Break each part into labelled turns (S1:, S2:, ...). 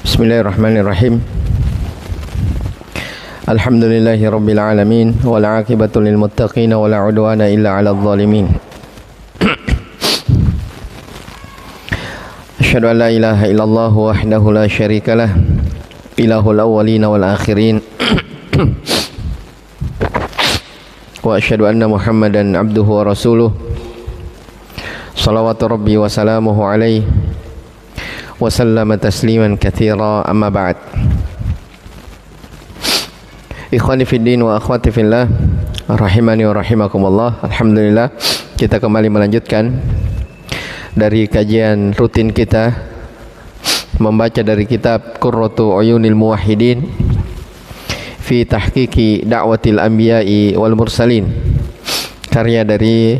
S1: Bismillahirrahmanirrahim. Alhamdulillahi rabbil alamin wal aqibatu lil muttaqin wa la udwana illa 'alal zalimin. Asyhadu an la ilaha illallah wahdahu la syarikalah ilahul awwalin wal akhirin. Wa asyhadu anna Muhammadan abduhu wa rasuluh. Shalawatu rabbi wa salamuhu alaihi wa sallama tasliman katsira, amma ba'd. Ikhwani fid din wa akhwati fillah, rahimani wa rahimakumullah. Alhamdulillah, kita kembali melanjutkan dari kajian rutin kita membaca dari kitab Qurratu Uyunil Muwahhidin fi tahqiqi da'watil anbiya'i wal mursalin, karya dari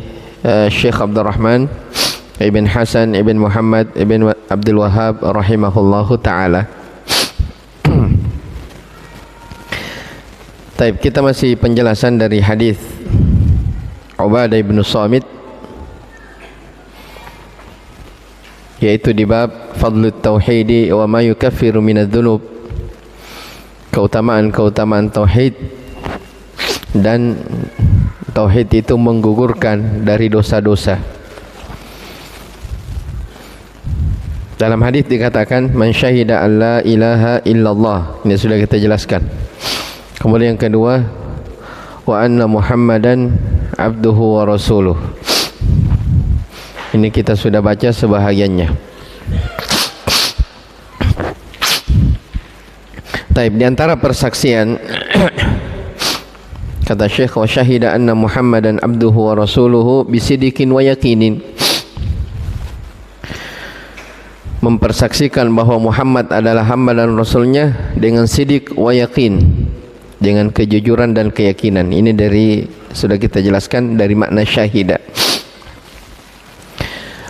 S1: Syekh Abdurrahman Ibn Hasan Ibn Muhammad Ibn Abdul Wahhab rahimahullahu ta'ala. Taib, kita masih penjelasan dari hadis Ubadah bin Samit, yaitu di bab Fadlut Tauhidi wa ma yukaffiru minadz-dzunub, keutamaan tauhid dan tauhid itu menggugurkan dari dosa-dosa. Dalam hadis dikatakan man syahida an la ilaha illallah, ini sudah kita jelaskan. Kemudian yang kedua, wa anna Muhammadan abduhu wa rasuluh, ini kita sudah baca sebahagiannya. Taib, di antara persaksian kata Syekh, wa syahida anna Muhammadan abduhu wa rasuluhu bisidikin wa yakinin, mempersaksikan bahwa Muhammad adalah hamba dan rasulnya dengan sidik wa yakin, dengan kejujuran dan keyakinan. Ini dari, sudah kita jelaskan dari makna syahida.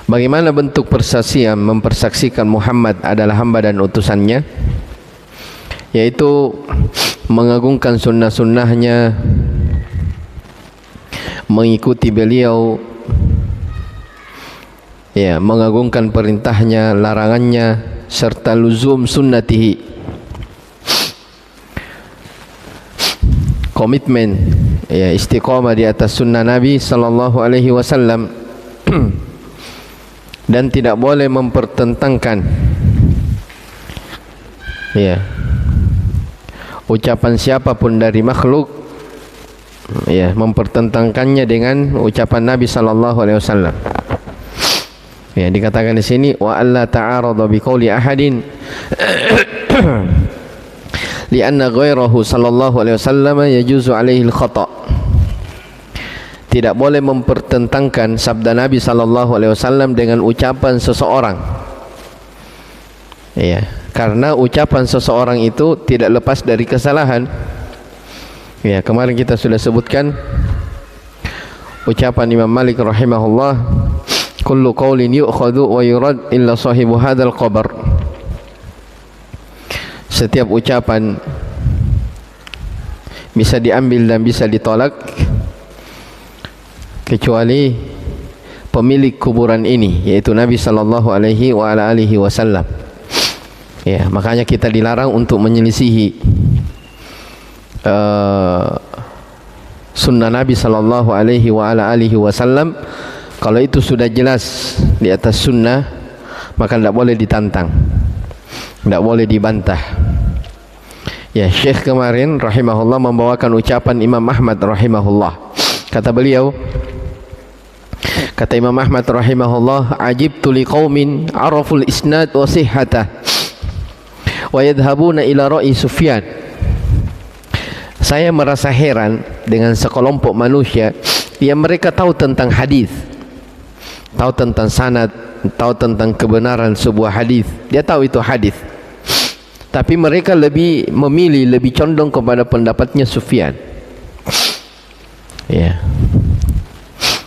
S1: Bagaimana bentuk persaksian mempersaksikan Muhammad adalah hamba dan utusannya? Yaitu mengagungkan sunnah-sunnahnya, mengikuti beliau, ya, mengagungkan perintahnya, larangannya, serta luzum sunnatihi, komitmen, ya, istiqamah di atas sunnah Nabi sallallahu alaihi wasallam, dan tidak boleh mempertentangkan, ya, ucapan siapapun dari makhluk, ya, mempertentangkannya dengan ucapan Nabi sallallahu alaihi wasallam. Ya, dikatakan di sini wa alla ta'arada biqauli ahadin li'anna ghairahu sallallahu alaihi wasallam yajuzu alaihi al-khata'. Tidak boleh mempertentangkan sabda Nabi sallallahu alaihi wasallam dengan ucapan seseorang. Ya, karena ucapan seseorang itu tidak lepas dari kesalahan. Ya, kemarin kita sudah sebutkan ucapan Imam Malik rahimahullah, kullu qawlin yu'khadhu wa yurad illa sahibu hadzal qabr. Setiap ucapan bisa diambil dan bisa ditolak kecuali pemilik kuburan ini, yaitu Nabi sallallahu alaihi wa ala alihi wasallam. Ya, makanya kita dilarang untuk menyelisihi sunnah Nabi sallallahu alaihi wa ala alihi wasallam. Kalau itu sudah jelas di atas sunnah, maka tidak boleh ditantang, tidak boleh dibantah. Ya, Syekh kemarin rahimahullah membawakan ucapan Imam Ahmad rahimahullah. Kata beliau, kata Imam Ahmad rahimahullah, ajibtu liqaumin araful isnad wa sihhatah wa yadhhabuna ila ra'i Sufyan. Saya merasa heran dengan sekelompok manusia yang mereka tahu tentang hadis, tahu tentang sanad, tahu tentang kebenaran sebuah hadis, dia tahu itu hadis, tapi mereka lebih memilih, lebih condong kepada pendapatnya Sufyan. Ya,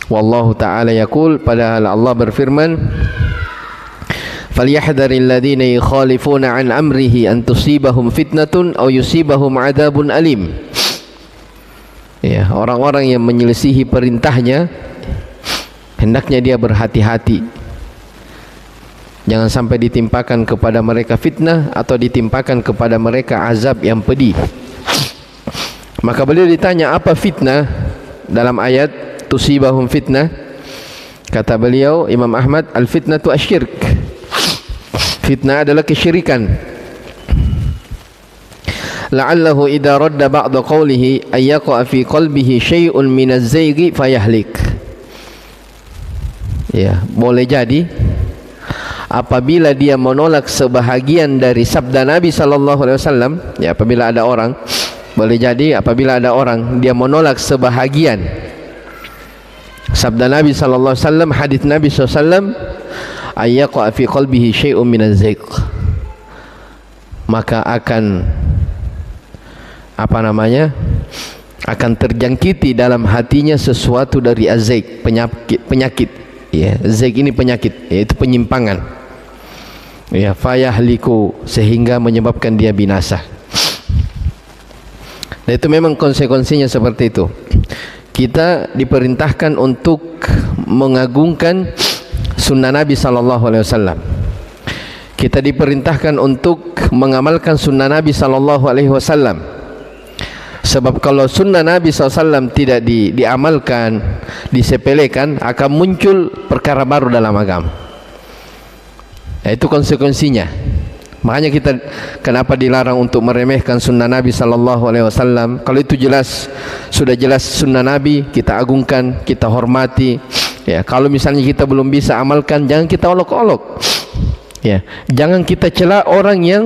S1: wallahu ta'ala yaqul, padahal Allah berfirman, falyahdharil ladzina yukhalifuna an amrihi an tusibahum fitnatun aw yusibahum adzabun alim. Ya, orang-orang yang menyelisihi perintahnya hendaknya dia berhati-hati. Jangan sampai ditimpakan kepada mereka fitnah atau ditimpakan kepada mereka azab yang pedih. Maka beliau ditanya apa fitnah dalam ayat tusibahum fitnah. Kata beliau Imam Ahmad, al-fitnatu asyirk. Fitnah adalah kesyirikan. La'allahu idza radda ba'da qawlihi ay yaqa fi qalbihi syai'un min az-zayghi fayahlik. Ya, boleh jadi apabila dia menolak sebahagian dari sabda Nabi sallallahu alaihi wasallam, ya, apabila ada orang, boleh jadi apabila ada orang dia menolak sebahagian sabda Nabi sallallahu alaihi wasallam, hadis Nabi sallallahu alaihi wasallam, ayyaqa fi qalbihi syai'un min az-zayq, maka akan akan terjangkiti dalam hatinya sesuatu dari az-zayq, penyakit. Ya, zayq ini penyakit, yaitu penyimpangan. Ya, fayahliku, sehingga menyebabkan dia binasa. Dan itu memang konsekuensinya seperti itu. Kita diperintahkan untuk mengagungkan sunnah Nabi sallallahu alaihi wasallam. Kita diperintahkan untuk mengamalkan sunnah Nabi sallallahu alaihi wasallam. Sebab kalau sunnah Nabi SAW tidak diamalkan, disepelekan, akan muncul perkara baru dalam agama. Itu konsekuensinya. Makanya kita kenapa dilarang untuk meremehkan sunnah Nabi SAW. Kalau itu jelas, sudah jelas sunnah Nabi, kita agungkan, kita hormati. Ya, kalau misalnya kita belum bisa amalkan, jangan kita olok-olok. Ya, jangan kita cela orang yang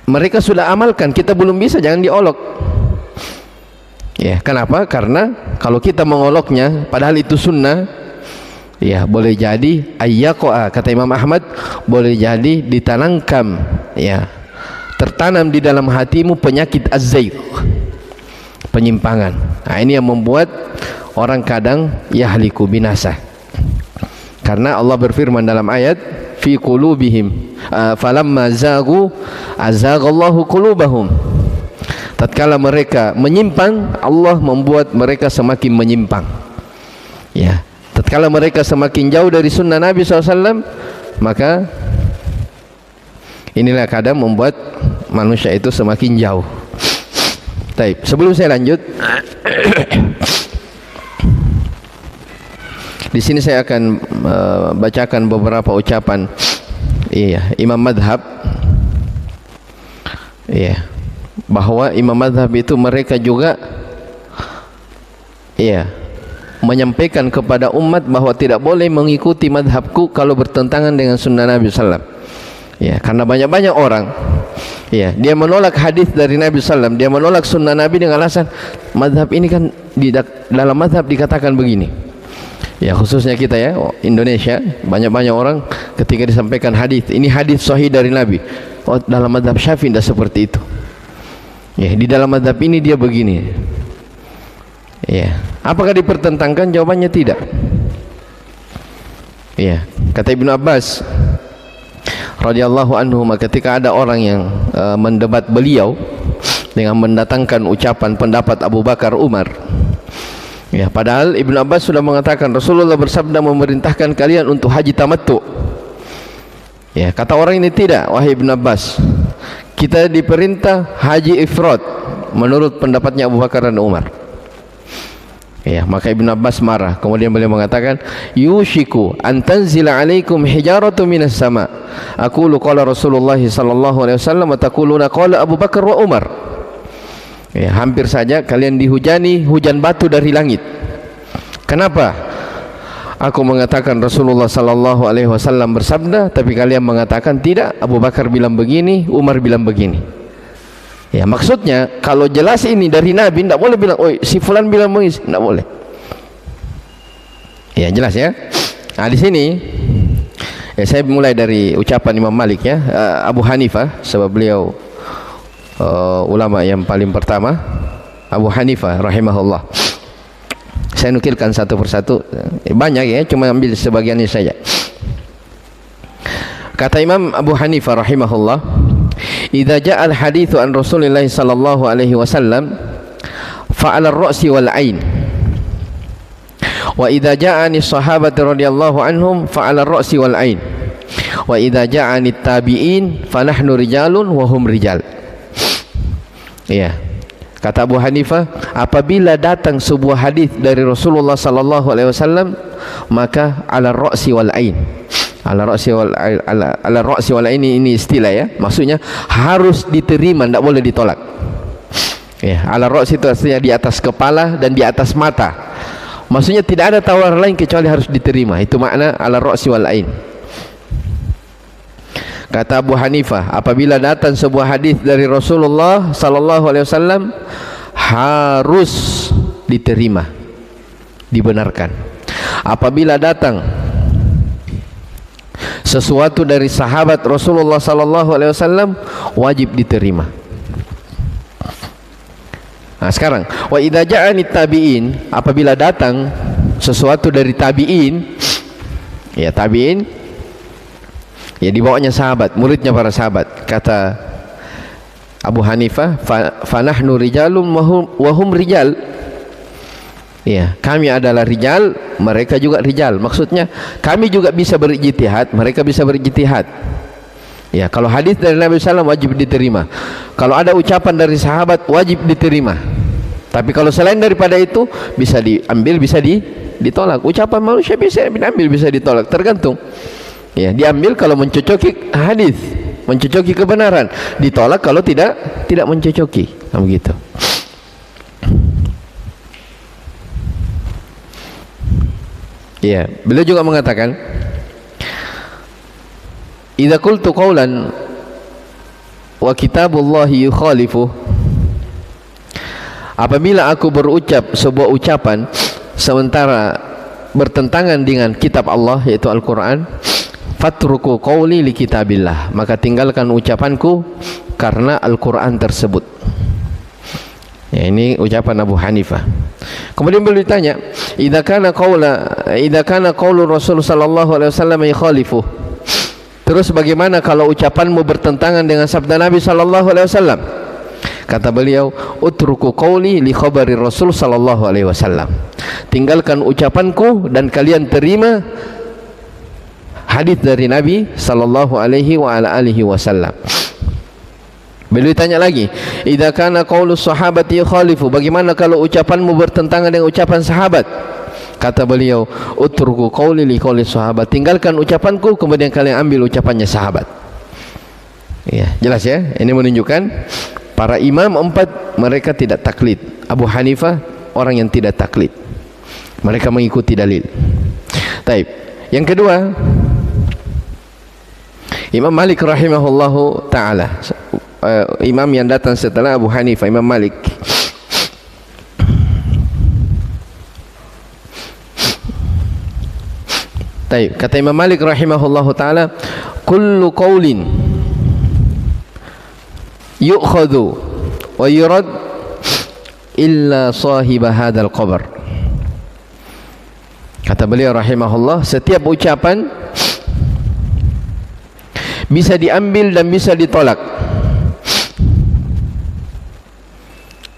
S1: mereka sudah amalkan, kita belum bisa, jangan diolok. Ya, kenapa? Karena kalau kita mengoloknya padahal itu sunnah, ya, boleh jadi ayyaqa, kata Imam Ahmad, boleh jadi ditanamkan, ya, tertanam di dalam hatimu penyakit az-zayq, penyimpangan. Nah, ini yang membuat orang kadang yahliku, binasa. Karena Allah berfirman dalam ayat fi qulubihim falamma zagu azaghallahu qulubahum. Tatkala mereka menyimpang, Allah membuat mereka semakin menyimpang. Ya, tatkala mereka semakin jauh dari sunnah Nabi SAW, maka inilah kadang membuat manusia itu semakin jauh. Baik, sebelum saya lanjut, di sini saya akan bacakan beberapa ucapan imam madhab, bahwa imam madhab itu mereka juga menyampaikan kepada umat bahwa tidak boleh mengikuti madhabku kalau bertentangan dengan sunnah Nabi SAW. Ya, karena banyak orang, dia menolak hadis dari Nabi SAW, dia menolak sunnah Nabi dengan alasan madhab ini kan dalam madhab dikatakan begini. Ya, khususnya kita, ya, Indonesia, banyak orang ketika disampaikan hadis, ini hadis sahih dari Nabi, oh, dalam mazhab Syafi'i tidak seperti itu. Ya, di dalam mazhab ini dia begini. Ya, apakah dipertentangkan? Jawabannya tidak. Ya, kata Ibnu Abbas radhiyallahu anhu, ketika ada orang yang mendebat beliau dengan mendatangkan ucapan pendapat Abu Bakar, Umar. Ya, padahal Ibnu Abbas sudah mengatakan Rasulullah bersabda memerintahkan kalian untuk haji tamattu. Ya, kata orang ini tidak, wahai Ibnu Abbas, kita diperintah haji ifrad menurut pendapatnya Abu Bakar dan Umar. Ya, maka Ibnu Abbas marah. Kemudian beliau mengatakan, yushiku an tanzila alaikum hijaratu minas sama. Aqulu qala Rasulullah sallallahu alaihi wasallam wa taquluna qala Abu Bakar wa Umar. Ya, hampir saja kalian dihujani hujan batu dari langit. Kenapa? Aku mengatakan Rasulullah sallallahu alaihi wasallam bersabda, tapi kalian mengatakan tidak, Abu Bakar bilang begini, Umar bilang begini. Ya, maksudnya kalau jelas ini dari Nabi, tidak boleh bilang, oh, si fulan bilang begini, tidak boleh. Ya, jelas ya. Nah, di sini saya mulai dari ucapan Imam Malik, ya, Abu Hanifah, sebab beliau ulama yang paling pertama, Abu Hanifah rahimahullah. Saya nukilkan satu persatu, banyak, ya, cuma ambil sebagiannya saja. Kata Imam Abu Hanifah rahimahullah, idza ja'al haditsu an Rasulillah sallallahu alaihi wasallam fa'ala ar-ra'si wal 'ain Wa idza ja'ani sahabati radhiyallahu anhum fa 'ala ar-ra'si wal 'ain. Wa idza ja'ani tabi'in fa nahnu rijalun wa hum rijal. Ya. Kata Abu Hanifah, apabila datang sebuah hadis dari Rasulullah sallallahu alaihi wasallam, maka 'ala ar-ra'si wal 'ain. 'Ala ar-ra'si wal 'ain ini istilah ya. Maksudnya harus diterima, tidak boleh ditolak. Ya, 'ala ar-ra'si itu artinya di atas kepala dan di atas mata. Maksudnya tidak ada tawaran lain kecuali harus diterima. Itu makna 'ala ar-ra'si wal 'ain. Kata Abu Hanifah, apabila datang sebuah hadis dari Rasulullah sallallahu alaihi wasallam, harus diterima, dibenarkan. Apabila datang sesuatu dari sahabat Rasulullah sallallahu alaihi wasallam, wajib diterima. Nah, sekarang wa idza ja'ani tabi'in, apabila datang sesuatu dari tabi'in, ya tabi'in ya dibawanya sahabat, muridnya para sahabat. Kata Abu Hanifah, fa nahnu rijalun wa hum rijal. Ya, kami adalah rijal, mereka juga rijal. Maksudnya kami juga bisa berijtihad, mereka bisa berijtihad. Ya, kalau hadis dari Nabi SAW wajib diterima. Kalau ada ucapan dari sahabat wajib diterima. Tapi kalau selain daripada itu bisa diambil, bisa ditolak. Ucapan manusia bisa diambil, bisa ditolak, tergantung. Ya, diambil kalau mencocoki hadis, mencocoki kebenaran, ditolak kalau tidak mencocoki. Nah, begitu. Ya, beliau juga mengatakan, idza qultu qawlan wa kitabullahi yukhalifu, apabila aku berucap sebuah ucapan sementara bertentangan dengan kitab Allah yaitu Al-Quran, fatruku qawli li kitabillah, maka tinggalkan ucapanku karena Al-Quran tersebut. Ya, ini ucapan Abu Hanifah. Kemudian beliau ditanya, idza kana qaulu Rasul sallallahu alaihi wasallam yukhalifu, terus bagaimana kalau ucapanmu bertentangan dengan sabda Nabi sallallahu alaihi wasallam? Kata beliau, utruku qawli li khabari Rasul sallallahu alaihi wasallam, tinggalkan ucapanku dan kalian terima hadis dari Nabi sallallahu alaihi wa ala alihi wasallam. Beliau tanya lagi, idza kana qaulus sahabati yukhalifu, bagaimana kalau ucapanmu bertentangan dengan ucapan sahabat? Kata beliau, utruku qauli li qauli sahabat, tinggalkan ucapanku kemudian kalian ambil ucapannya sahabat. Ya, jelas ya. Ini menunjukkan para imam empat mereka tidak taklid. Abu Hanifah orang yang tidak taklid, mereka mengikuti dalil. Taib. Yang kedua, Imam Malik rahimahullahu ta'ala, imam yang datang setelah Abu Hanifah, Imam Malik. Taib. Kata Imam Malik rahimahullahu ta'ala, kullu qawlin yu'khadhu wa yurad illa sahiba hadzal qabr. Kata beliau rahimahullah, setiap ucapan bisa diambil dan bisa ditolak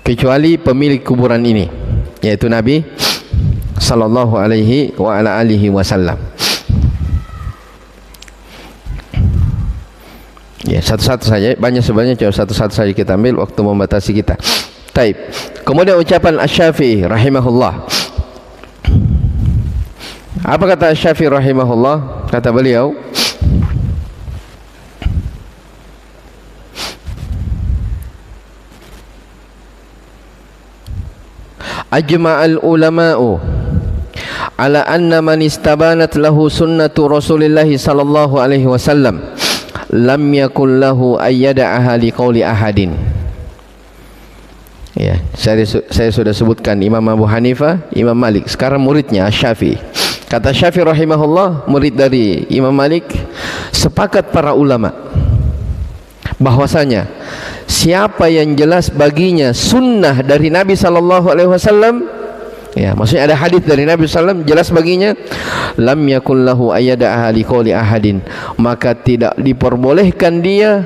S1: kecuali pemilik kuburan ini, yaitu Nabi sallallahu alaihi wa ala alihi wasallam. Ya, satu-satu saja, banyak sebenarnya, cuma satu-satu saja kita ambil, waktu membatasi kita. Taib. Kemudian ucapan Asy-Syafi'i rahimahullah. Apa kata Asy-Syafi'i rahimahullah? Kata beliau, ajma'al ulama'u ala anna man istabanat lahu sunnatu Rasulillahi sallallahu alaihi wasallam lam yakul lahu ayyada'aha liqauli ahadin. Ya, saya sudah sebutkan Imam Abu Hanifah, Imam Malik, sekarang muridnya Asy-Syafi'i. Kata Syafi'i rahimahullah, murid dari Imam Malik, sepakat para ulama bahwasanya siapa yang jelas baginya sunnah dari Nabi sallallahu alaihi wasallam, ya, maksudnya ada hadis dari Nabi sallallahu alaihi wasallam jelas baginya, lam yakul lahu ayyada'aha liqauli ahadin, maka tidak diperbolehkan dia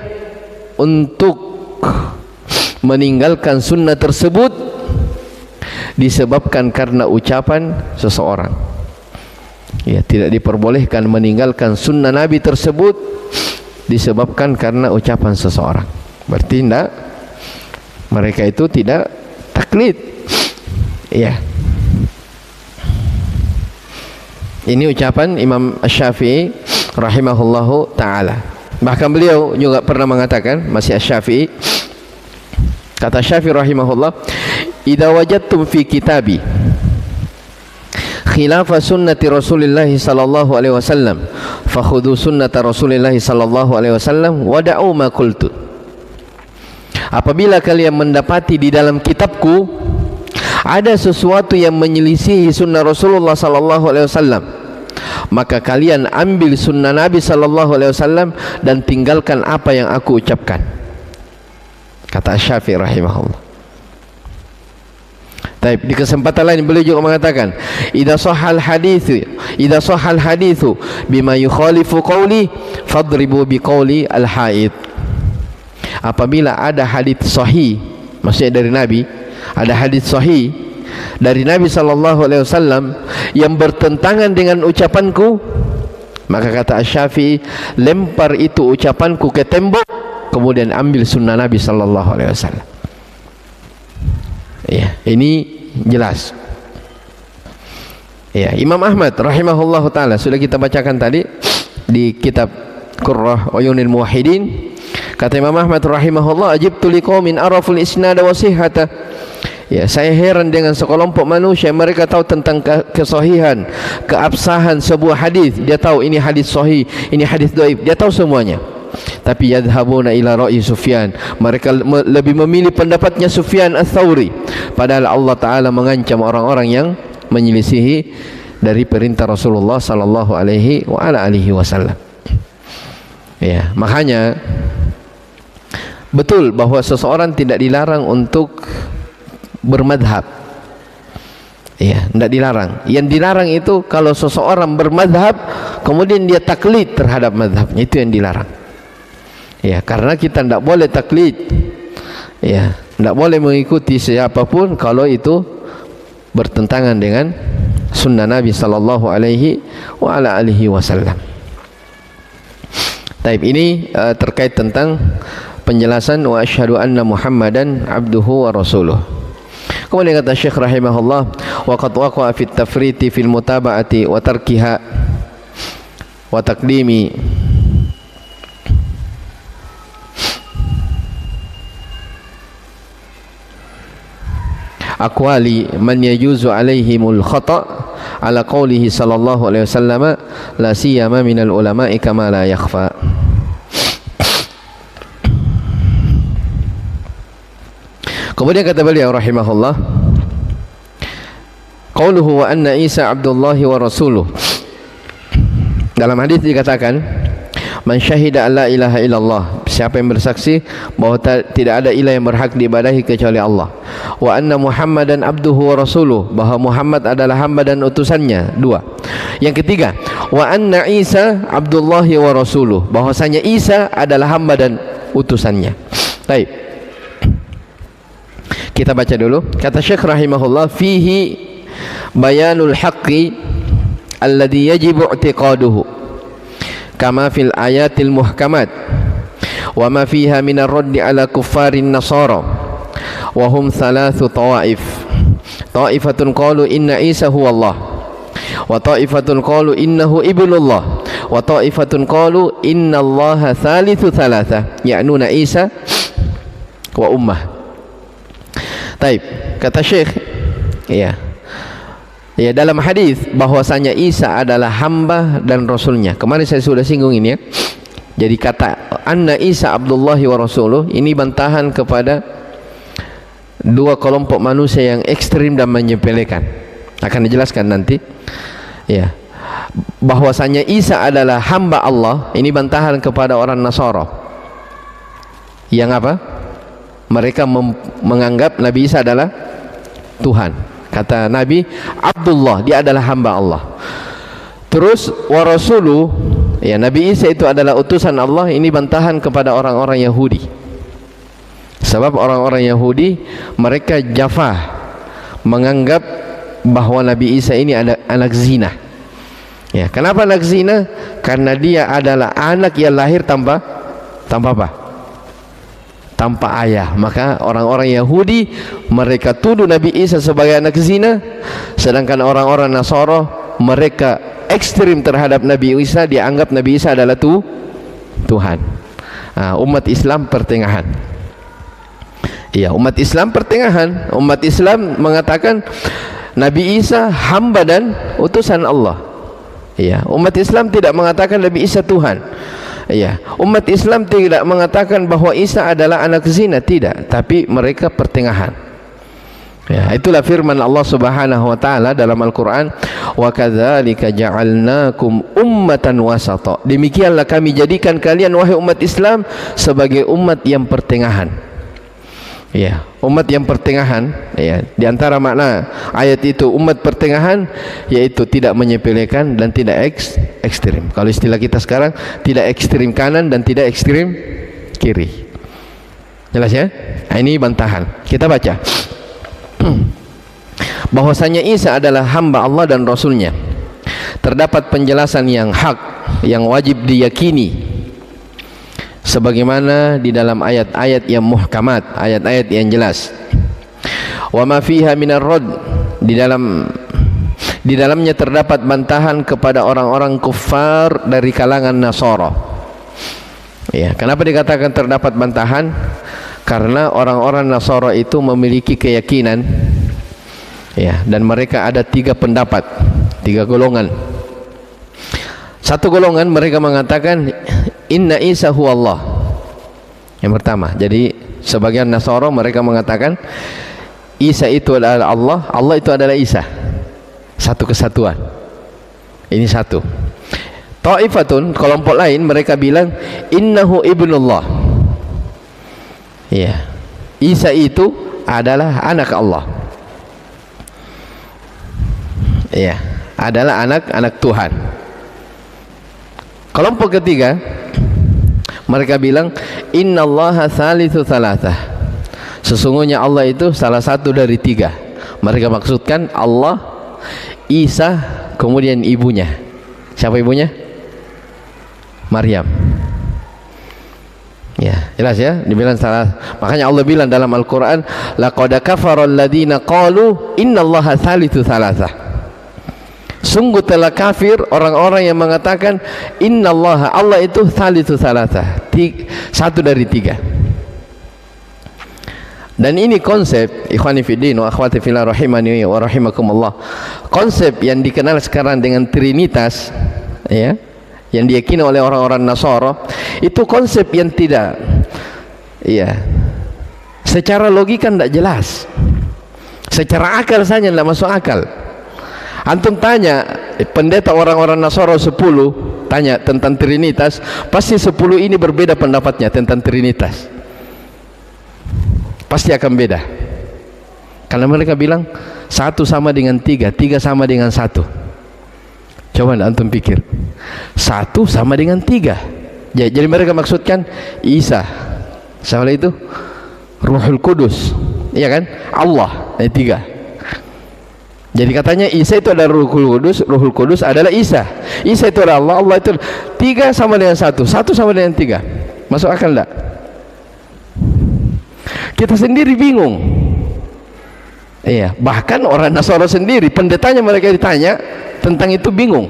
S1: untuk meninggalkan sunnah tersebut disebabkan karena ucapan seseorang. Ya, tidak diperbolehkan meninggalkan sunnah Nabi tersebut disebabkan karena ucapan seseorang. Berarti tidak, mereka itu tidak taklid. Ya. Ini ucapan Imam Asy-Syafi'i rahimahullahu taala. Bahkan beliau juga pernah mengatakan, masih Asy-Syafi'i, kata Syafi'i rahimahullah, "Idza wajadtum fi kitabi khilafa sunnati Rasulillah sallallahu alaihi wasallam fakhudhu sunnata Rasulillah sallallahu alaihi wasallam wa da'u ma qultu." Apabila kalian mendapati di dalam kitabku ada sesuatu yang menyelisihi sunnah Rasulullah sallallahu alaihi wasallam, maka kalian ambil sunnah Nabi sallallahu alaihi wasallam dan tinggalkan apa yang aku ucapkan. Kata Syafi'i rahimahullah. Baik, di kesempatan lain beliau juga mengatakan, idza sahhal haditsu bima yukhalifu qawli fadribu biqawli al-haid. Apabila ada hadis sahih, maksudnya dari Nabi, ada hadis sahih dari Nabi sallallahu alaihi wasallam yang bertentangan dengan ucapanku, maka kata Asy-Syafi'i, lempar itu ucapanku ke tembok, kemudian ambil sunnah Nabi sallallahu alaihi wasallam. Ya, ini jelas. Ya, Imam Ahmad rahimahullahu taala sudah kita bacakan tadi di kitab Qurrah Uyunil Muwahhidin. Kata Imam Ahmad rahimahullah, ajibtu liqaumin araful isnad wa sihhata. Ya, saya heran dengan sekelompok manusia, mereka tahu tentang kesahihan, keabsahan sebuah hadis. Dia tahu ini hadis sahih, ini hadis dhaif, dia tahu semuanya. Tapi yadhhabuna ila ra'yi Sufyan, mereka lebih memilih pendapatnya Sufyan Ats-Tsauri, padahal Allah taala mengancam orang-orang yang menyelisihi dari perintah Rasulullah sallallahu alaihi wa ala alihi wasallam. Ya, makanya betul bahwa seseorang tidak dilarang untuk bermadhab. Ya, tidak dilarang. Yang dilarang itu kalau seseorang bermadhab kemudian dia taklid terhadap madhabnya, itu yang dilarang. Ya, karena kita tidak boleh taklid. Ya, tidak boleh mengikuti siapapun kalau itu bertentangan dengan sunnah Nabi sallallahu alaihi wa ala alihi wasallam. Taib, ini terkait tentang penjelasan wa asyhadu anna Muhammadan abduhu wa rasuluh. Kemudian kata Syekh rahimahullah, wa qad waqa'a fit tafriti fil mutaba'ati wa tarkiha wa taqdimi aqwali man yajuzu alaihimul khata' ala qawlihi sallallahu alaihi wasallam la siyama minal ulama'i kama la yakhfa. Kemudian kata beliau rahimahullah, qauluhu wa anna Isa abdullahi wa rasuluh. Dalam hadis dikatakan, man syahida an la ilaha illallah, siapa yang bersaksi bahwa tidak ada ilah yang berhak diibadahi kecuali Allah, wa anna Muhammadan abduhu wa rasuluh, bahwa Muhammad adalah hamba dan utusannya. Dua. Yang ketiga, wa anna Isa abdullahi wa rasuluh, bahwasanya Isa adalah hamba dan utusannya. Baik, kita baca dulu. Kata Syekh rahimahullah, fihi bayanul haqqi alladhi yajibu i'tiqaduhu kama fil ayatil muhkamat wa ma fiha minar raddi ala kuffarin nasara wa hum thalathu tawaif. Taifatun qalu inna Isa huwa Allah, wa taifatun qalu innahu ibnullah, wa taifatun qalu inna Allaha thalithu thalatha, ya'nuna Isa wa ummah. Taib, kata Syekh, ya, ya, dalam hadis bahwasanya Isa adalah hamba dan rasulnya. Kemarin saya sudah singgung ini ya. Jadi kata anna Isa abdullahi wa rasuluh ini bantahan kepada dua kelompok manusia yang ekstrim dan menyepelekan. Akan dijelaskan nanti. Ya. Bahwasanya Isa adalah hamba Allah ini bantahan kepada orang Nasara. Yang apa? Mereka menganggap Nabi Isa adalah Tuhan. Kata Nabi, Abdullah, dia adalah hamba Allah. Terus wa rasuluh, ya, Nabi Isa itu adalah utusan Allah, ini bantahan kepada orang-orang Yahudi. Sebab orang-orang Yahudi mereka jafah, menganggap bahwa Nabi Isa ini ada anak zina. Ya, kenapa anak zina? Karena dia adalah anak yang lahir tanpa apa? Tanpa ayah. Maka orang-orang Yahudi mereka tuduh Nabi Isa sebagai anak zina, sedangkan orang-orang Nasara mereka ekstrim terhadap Nabi Isa, dianggap Nabi Isa adalah Tuhan. Umat Islam pertengahan. Iya, umat Islam pertengahan. Umat Islam mengatakan Nabi Isa hamba dan utusan Allah. Iya, umat Islam tidak mengatakan Nabi Isa Tuhan. Iya, umat Islam tidak mengatakan bahwa Isa adalah anak zina, tidak, tapi mereka pertengahan. Ya, itulah firman Allah Subhanahu wa taala dalam Al-Qur'an, "Wa kadzalika ja'alnakum ummatan wasata." Demikianlah kami jadikan kalian wahai umat Islam sebagai umat yang pertengahan. Ya, umat yang pertengahan. Ya, di antara makna ayat itu umat pertengahan yaitu tidak menyepelekan dan tidak ekstrim. Kalau istilah kita sekarang, tidak ekstrim kanan dan tidak ekstrim kiri. Jelas ya? Nah, ini bantahan. Kita baca. Bahwasanya Isa adalah hamba Allah dan Rasulnya. Terdapat penjelasan yang hak, yang wajib diyakini, sebagaimana di dalam ayat-ayat yang muhkamat, ayat-ayat yang jelas. Wa ma fiha minar rad, di dalamnya terdapat bantahan kepada orang-orang kufar dari kalangan Nasara. Ya, kenapa dikatakan terdapat bantahan? Karena orang-orang Nasara itu memiliki keyakinan, ya, dan mereka ada 3 pendapat, 3 golongan. Satu golongan mereka mengatakan Inna Isa huwa Allah. Yang pertama, jadi sebagian Nasara mereka mengatakan Isa itu adalah Allah, Allah itu adalah Isa. Satu kesatuan. Ini satu. Ta'ifatun, kelompok lain mereka bilang innahu ibnullah. Ya, Isa itu adalah anak Allah. Ya, adalah anak Tuhan. Kelompok ketiga mereka bilang innallaha tsalitsu tsalatsah. Sesungguhnya Allah itu salah satu dari 3. Mereka maksudkan Allah, Isa, kemudian ibunya. Siapa ibunya? Maryam. Ya, jelas ya, dibilang salah. Makanya Allah bilang dalam Al-Qur'an, laqad kafara alladziina qalu innallaha tsalitsu tsalatsah. Sungguh telah kafir orang-orang yang mengatakan innallaha, Allah itu tsalitsu tsalatsah, 1 dari 3. Dan ini konsep, ikhwani fiddin wa akhwati fillah rahimani wa rahimakumullah, konsep yang dikenal sekarang dengan Trinitas, ya, yang diyakini oleh orang-orang Nasara, itu konsep yang tidak, ya, secara logika tidak jelas, secara akal saja tidak masuk akal. Antum tanya pendeta orang-orang Nasara 10, tanya tentang Trinitas, pasti 10 ini berbeda pendapatnya tentang Trinitas. Pasti akan beda. Karena mereka bilang 1 sama dengan 3, 3 sama dengan 1. Coba antum pikir, 1 sama dengan 3. Jadi mereka maksudkan Isa, siapa itu? Ruhul Kudus, iya kan? Allah, 3. Jadi katanya Isa itu adalah Ruhul Kudus adalah Isa. Isa itu adalah Allah, Allah itu 3 sama dengan 1, 1 sama dengan 3. Masuk akal enggak? Kita sendiri bingung. Iya, bahkan orang Nasara sendiri, pendetanya mereka ditanya tentang itu bingung.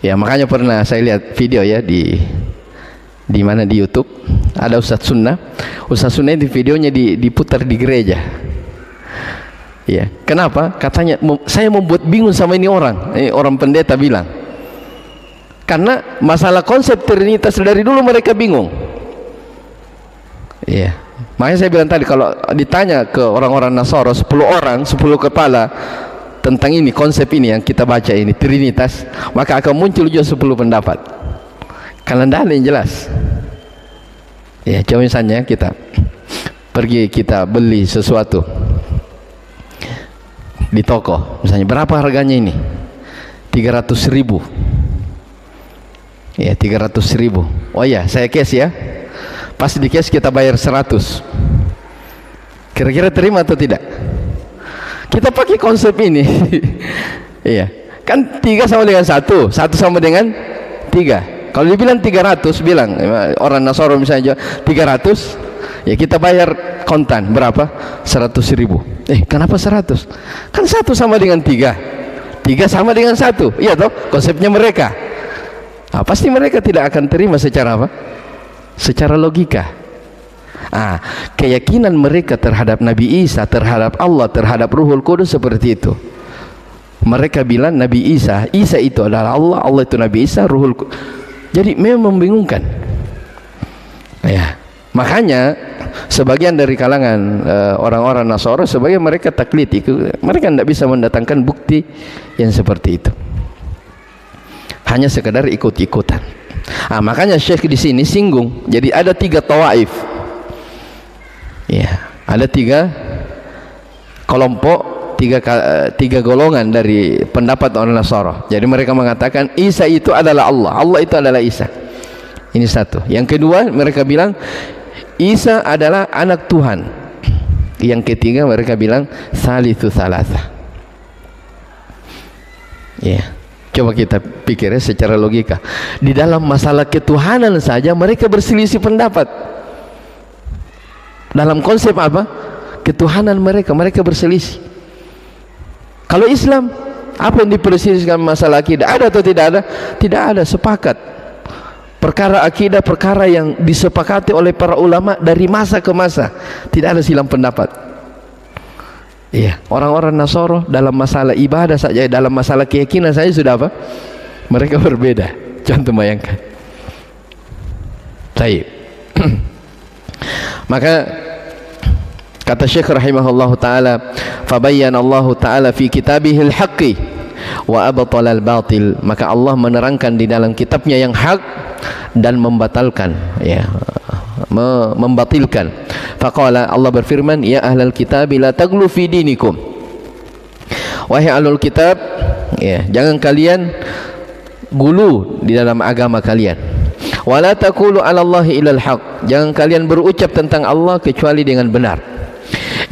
S1: Ya, makanya pernah saya lihat video ya di mana di YouTube ada Ustadz Sunnah. Ustadz Sunnah di videonya diputar di gereja. Ya, kenapa? Katanya saya membuat bingung sama ini orang. Orang pendeta bilang. Karena masalah konsep Trinitas dari dulu mereka bingung. Iya. Makanya saya bilang tadi kalau ditanya ke orang-orang Nasara 10 orang, 10 kepala tentang ini, konsep ini yang kita baca ini Trinitas, maka akan muncul juga 10 pendapat. Karena tidak ada yang jelas. Ya, coba misalnya kita pergi, kita beli sesuatu di toko, misalnya berapa harganya ini? 300.000. Ya, 300.000. Oh ya, saya cash ya. Pas di cash kita bayar 100. Kira-kira terima atau tidak? Kita pakai konsep ini. Iya, kan 3 sama dengan 1, 1 sama dengan 3. Kalau dibilang 300, bilang orang Nasoro misalnya 300, ya kita bayar kontan berapa? 100.000. Kenapa 100? Kan 1 sama dengan 3, 3 sama dengan 1. Iya toh, konsepnya mereka. Pasti mereka tidak akan terima secara apa? Secara logika. Keyakinan mereka terhadap Nabi Isa, terhadap Allah, terhadap Ruhul Kudus seperti itu. Mereka bilang Nabi Isa, Isa itu adalah Allah, Allah itu Nabi Isa, Ruhul Kudus. Jadi memang membingungkan. Ya, makanya sebagian dari kalangan orang-orang Nasara, sebagian mereka taklid, mereka tidak bisa mendatangkan bukti yang seperti itu. Hanya sekadar ikut-ikutan. Makanya Syekh di sini singgung. Jadi ada 3 tawaif. Ya, ada 3 kelompok, 3 golongan dari pendapat orang Nasara. Jadi mereka mengatakan Isa itu adalah Allah, Allah itu adalah Isa. Ini satu. Yang kedua, mereka bilang Isa adalah anak Tuhan. Yang ketiga, mereka bilang Salitsu Tsalatsa. Ya, coba kita pikir secara logika. Di dalam masalah ketuhanan saja mereka berselisih pendapat. Dalam konsep apa? Ketuhanan mereka berselisih. Kalau Islam, apa yang diperselisihkan masalah akidah? Ada atau tidak ada? Tidak ada, sepakat. Perkara akidah, perkara yang disepakati oleh para ulama dari masa ke masa. Tidak ada silang pendapat. Iya, orang-orang Nasara dalam masalah ibadah saja, dalam masalah keyakinan saja sudah apa? Mereka berbeda. Contoh bayangkan. Baik. Maka kata Syekh rahimahullah ta'ala, fabayyana Allah ta'ala fi kitabihil haqqi wa abtala al-batil. Maka Allah menerangkan di dalam kitabnya yang hak dan membatalkan, ya, membatilkan. Faqala, Allah berfirman, ya ahlal kitab la taghlu fi dinikum. Wahai ahlul kitab, ya, jangan kalian gulu di dalam agama kalian. Wala taqulu 'ala Allahi illal haq. Jangan kalian berucap tentang Allah kecuali dengan benar.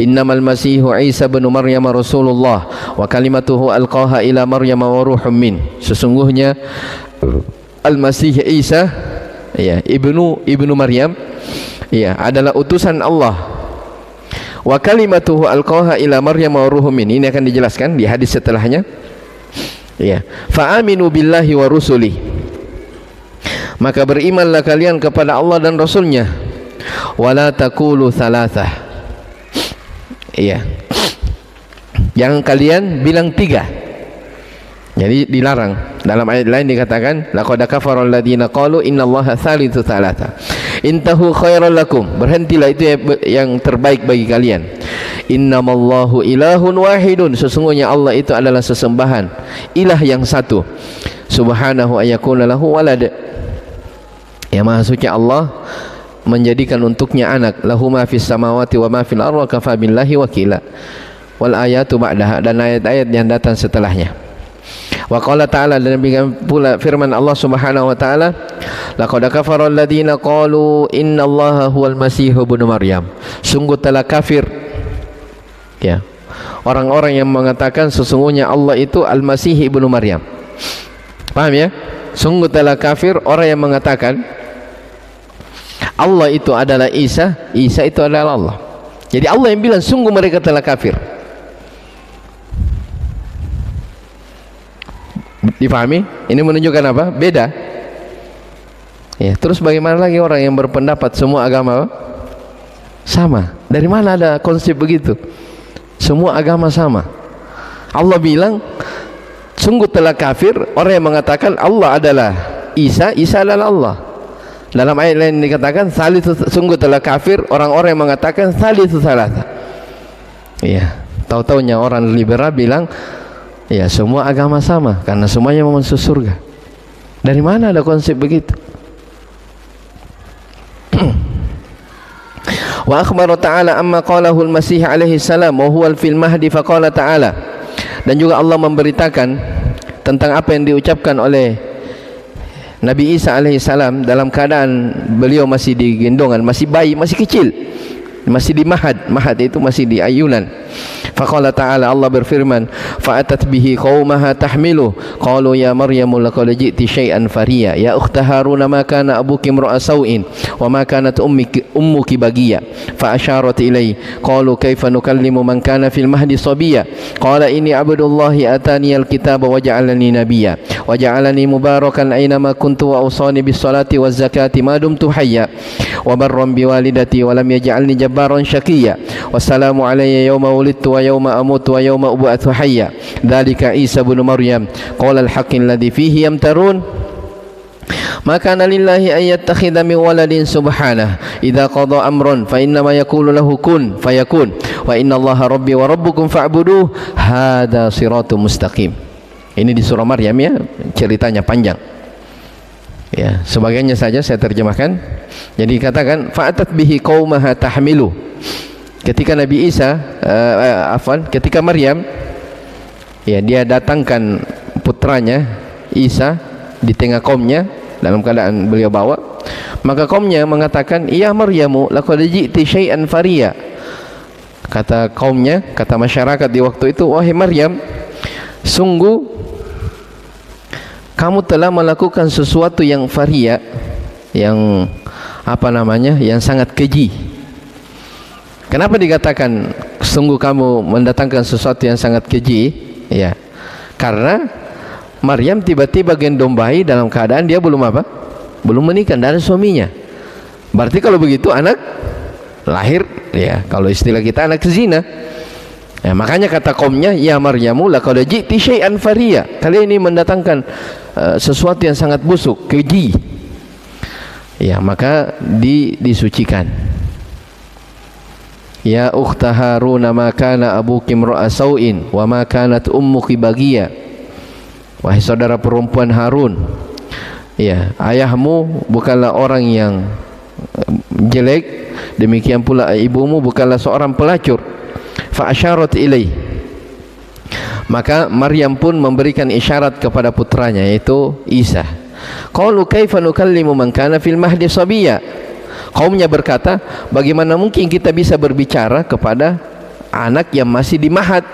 S1: Innamal masihu Isa bin Maryam Rasulullah wa kalimatuhu alqaha ila Maryam wa ruhum min. Sesungguhnya Al-Masih Isa, ya, ibnu Maryam, ya, adalah utusan Allah. Wa kalimatuhu alqaha ila Maryam wa ruhum min. Ini akan dijelaskan di hadis setelahnya. Ya, fa aminu billahi wa rusuli. Maka berimanlah kalian kepada Allah dan Rasulnya. Wala taqulu thalathah. Iya, jangan kalian bilang 3. Jadi dilarang. Dalam ayat lain dikatakan laqad kafara alladziina qalu innallaha tsalitsu tsalatsa. Intahu khairal lakum. Berhentilah, itu yang terbaik bagi kalian. Innamallahu ilahun wahidun. Sesungguhnya Allah itu adalah sesembahan, ilah yang satu. Subhanahu ayyakuna lahu walad. Ya, maha suci Allah menjadikan untuknya anak. Lahu ma fis samawati wa ma fil ardi wa kafa billahi wakila. Wal ayatu ba'daha, dan ayat-ayat yang datang setelahnya. Wa qala ta'ala, dan pula firman Allah Subhanahu wa ta'ala, laqad kafara alladziina qalu innallaha huwal masih ibnu Maryam. Sungguh telah kafir, ya, orang-orang yang mengatakan sesungguhnya Allah itu Al-Masih ibnu Maryam. Paham ya? Sungguh telah kafir orang yang mengatakan Allah itu adalah Isa, Isa itu adalah Allah. Jadi Allah yang bilang sungguh mereka telah kafir. Dipahami? Ini menunjukkan apa? Beda. Ya, terus bagaimana lagi orang yang berpendapat semua agama sama? Dari mana ada konsep begitu? Semua agama sama. Allah bilang sungguh telah kafir orang yang mengatakan Allah adalah Isa, Isa adalah Allah. Dalam ayat lain dikatakan sungguh telah kafir orang-orang yang mengatakan Salitsu Tsalatsa. Iya, tahu-taunya orang liberal bilang ya semua agama sama karena semuanya mau masuk surga. Dari mana ada konsep begitu? Wa akhbara ta'ala amma qalahu al-Masih alaihi salam wa huwa fil mahdi faqala ta'ala. Dan juga Allah memberitakan tentang apa yang diucapkan oleh Nabi Isa alaihi salam dalam keadaan beliau masih di gendongan, masih bayi, masih kecil. masih di mahad. Mahad itu masih di ayunan. Faqala ta'ala, Allah berfirman, fa'atat bihi qaumaha tahmilu qalu ya maryamu laqad ji'ti syai'an fariya ya ukhta haruna ma kana abuki imra'a sawin wa ma kanat ummuki bagiya fa asharat ilai qalu kaifa nukallimu man kana fil mahdi sabiya qala inni abdullahi atani alkitaba wa ja'alani nabiyya wa ja'alani mubarakan aina ma kuntu wa awsani bis salati waz zakati ma dumtu hayya wa barran bi walidati wa lam yaj'alni jabbaran syaqiyya wassalamu alayya yawma wulidtu wa yawma amutu wa yawma ub'atsu hayya dzalika Isa ibn Maryam qala al-haqqi alladhi fihi yamtarun ma kana lillahi an yattakhidha min waladin subhanahu idza qada amran fa inna ma yaqulu lahu kun fayakun wa inna Allaha rabbi wa rabbukum fa'buduh hadza siratun mustaqim. Ini di surah Maryam ya, ceritanya panjang. Ya, sebagiannya saja saya terjemahkan. Jadi katakan fa'atat bihi qaumaha tahmilu. Ketika Nabi Isa ketika Maryam ya, dia datangkan putranya Isa di tengah kaumnya dalam keadaan beliau bawa, maka kaumnya mengatakan ya Maryamu laqad ji'ti syai'an fariya. Kata kaumnya, kata masyarakat di waktu itu, wahai Maryam, sungguh kamu telah melakukan sesuatu yang faria, yang yang sangat keji. Kenapa dikatakan sungguh kamu mendatangkan sesuatu yang sangat keji? Ya, karena Maryam tiba-tiba gendong bayi dalam keadaan dia belum belum menikah, dan suaminya. Berarti kalau begitu anak lahir, ya kalau istilah kita anak zina. Ya, makanya kata kaumnya, ya Maryamu laqad ji'ti syai'an fariya. Kalian ini mendatangkan sesuatu yang sangat busuk, keji. Ya, maka disucikan. Ya ukhta Harun ma kana abuki imra'a sau'in wa ma kanat ummuki bagiya. Wahai saudara perempuan Harun, ya, ayahmu bukanlah orang yang jelek, demikian pula ibumu bukanlah seorang pelacur. Fa asyarat ilai. Maka Maryam pun memberikan isyarat kepada putranya, yaitu Isa. Qalu kaifa nukallimu man kana fil mahdi sabiyya. Kaumnya berkata, bagaimana mungkin kita bisa berbicara kepada anak yang masih di mahad,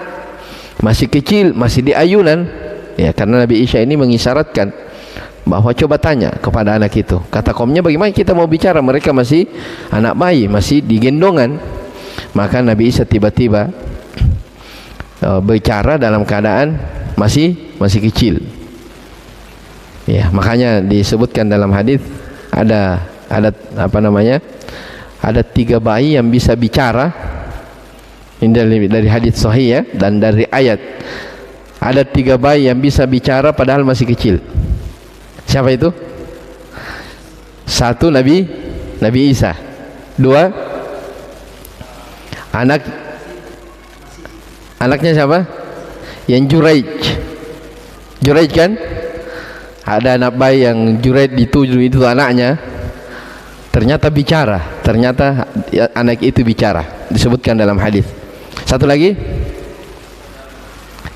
S1: masih kecil, masih di ayunan. Ya, karena Nabi Isa ini mengisyaratkan bahwa coba tanya kepada anak itu. Kata kaumnya, bagaimana kita mau bicara, mereka masih anak bayi, masih di gendongan. Maka Nabi Isa tiba-tiba bicara dalam keadaan masih kecil. Ya, makanya disebutkan dalam hadis ada ada 3 bayi yang bisa bicara. Ini dari hadis sahih ya, dan dari ayat. Ada 3 bayi yang bisa bicara padahal masih kecil. Siapa itu? 1 Nabi Isa. 2 anaknya siapa? Yang Juraij kan? Ada anak bayi yang Juraij dituju itu anaknya. Ternyata bicara, ternyata anak itu bicara, disebutkan dalam hadis. 1 lagi,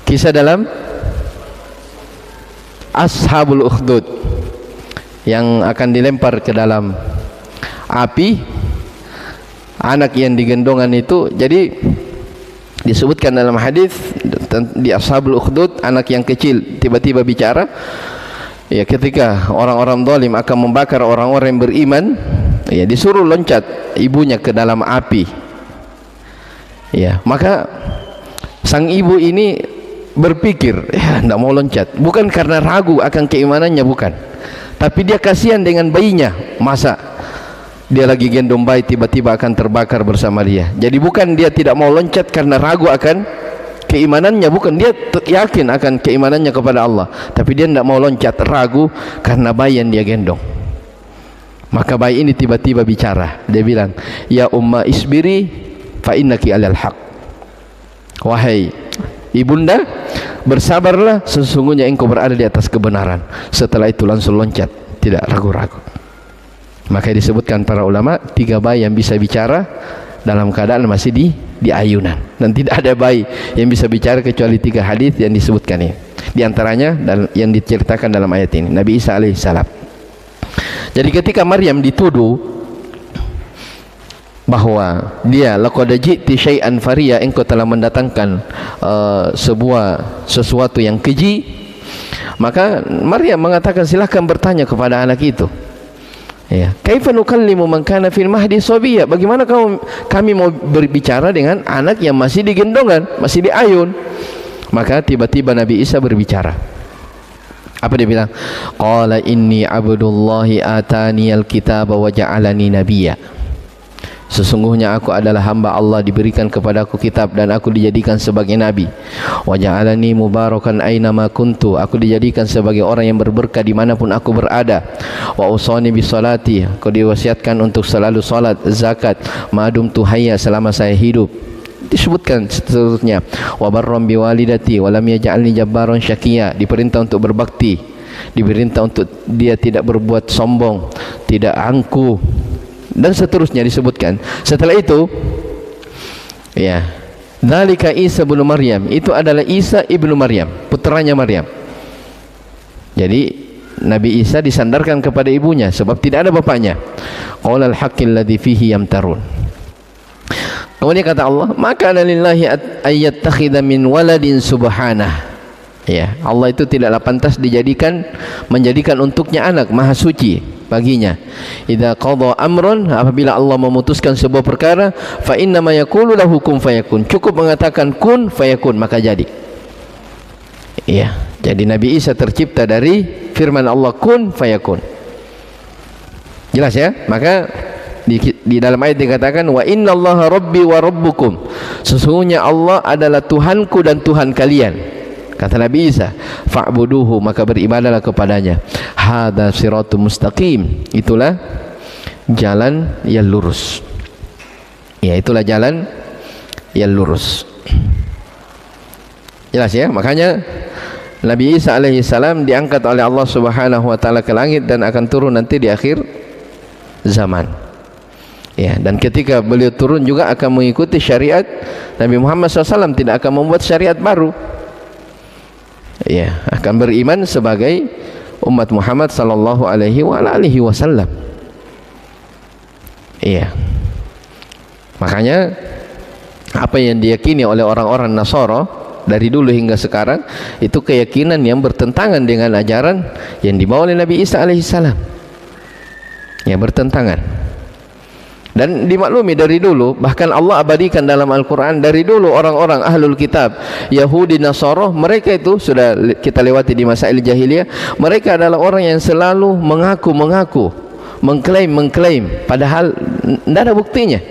S1: kisah dalam Ashabul Ukhdud yang akan dilempar ke dalam api, anak yang digendongan itu. Jadi disebutkan dalam hadis di Ashabul Ukhdud, anak yang kecil tiba-tiba bicara. Ya, ketika orang-orang zalim akan membakar orang-orang yang beriman, ya, disuruh loncat ibunya ke dalam api. Ya, maka sang ibu ini berpikir, ya, tidak mau loncat, bukan karena ragu akan keimanannya, bukan, tapi dia kasihan dengan bayinya. Masa dia lagi gendong bayi tiba-tiba akan terbakar bersama dia. Jadi bukan dia tidak mau loncat karena ragu akan keimanannya, bukan, dia yakin akan keimanannya kepada Allah, tapi dia tidak mau loncat, ragu karena bayi yang dia gendong. Maka bayi ini tiba-tiba bicara, dia bilang, ya umma isbiri fa innaki alal haq. Wahai ibunda, bersabarlah, sesungguhnya engkau berada di atas kebenaran. Setelah itu langsung loncat, tidak ragu-ragu. Maka disebutkan para ulama, 3 bayi yang bisa bicara dalam keadaan masih di ayunan, dan tidak ada bayi yang bisa bicara kecuali 3 hadis yang disebutkan ini. Di antaranya yang diceritakan dalam ayat ini, Nabi Isa alaihissalam. Jadi ketika Maryam dituduh bahwa dia laqad ji'ti syai'an fariya, engkau telah mendatangkan sesuatu yang keji, maka Maryam mengatakan silakan bertanya kepada anak itu. Ya, kaifa nukallimu man kana fil mahdi sabiyya, bagaimana kami mau berbicara dengan anak yang masih digendongan, masih diayun. Maka tiba-tiba Nabi Isa berbicara. Apa dia bilang? Qala inni abdullahi ataniyal kitaba wa ja'alani nabiyya. Sesungguhnya aku adalah hamba Allah, diberikan kepadaku kitab dan aku dijadikan sebagai nabi. Wa ja'alani mubarakan ainama kuntu, aku dijadikan sebagai orang yang berberkah dimanapun aku berada. Wa usani bis salati, aku diwasiatkan untuk selalu salat, zakat, madum tuhayya, selama saya hidup. Disebutkan seterusnya, wa barram biwalidati wa lam yaj'alni jabbaran syaqiyya, diperintah untuk berbakti, diperintah untuk dia tidak berbuat sombong, tidak angkuh, dan seterusnya disebutkan. Setelah itu, ya, dzalika Isa bin Maryam, itu adalah Isa ibnu Maryam, putranya Maryam. Jadi Nabi Isa disandarkan kepada ibunya sebab tidak ada bapaknya. Qaulal haqqil ladzi fihi yamtarun. Kemudian kata Allah, maka lillahi ayyattakhidha min waladin subhanah. Ya, Allah itu tidaklah pantas menjadikan untuknya anak, maha suci baginya. Idza qadha amrun, apabila Allah memutuskan sebuah perkara, fa inna ma yaqulu lahu kun fayakun, cukup mengatakan kun fayakun, maka jadi. Ya, jadi Nabi Isa tercipta dari firman Allah kun fayakun. Jelas ya? Maka di dalam ayat dikatakan wa innallaha rabbi wa rabbukum, sesungguhnya Allah adalah Tuhanku dan Tuhan kalian. Kata Nabi Isa, fa'buduhu, maka beribadahlah kepadanya. Hadza siratul mustaqim, itulah jalan yang lurus. Ya, itulah jalan yang lurus. Jelas ya? Makanya Nabi Isa alaihi salam diangkat oleh Allah Subhanahu wa taala ke langit dan akan turun nanti di akhir zaman. Ya, dan ketika beliau turun juga akan mengikuti syariat Nabi Muhammad SAW, tidak akan membuat syariat baru. Ya, akan beriman sebagai umat Muhammad sallallahu alaihi wasallam. Iya. Makanya apa yang diyakini oleh orang-orang Nasara dari dulu hingga sekarang itu keyakinan yang bertentangan dengan ajaran yang dibawa oleh Nabi Isa alaihi salam. Ya, bertentangan. Dan dimaklumi dari dulu, bahkan Allah abadikan dalam Al-Quran, dari dulu orang-orang Ahlul Kitab, Yahudi, Nasara, mereka itu sudah kita lewati di masail jahiliyah, mereka adalah orang yang selalu mengaku, mengklaim, padahal tidak ada buktinya.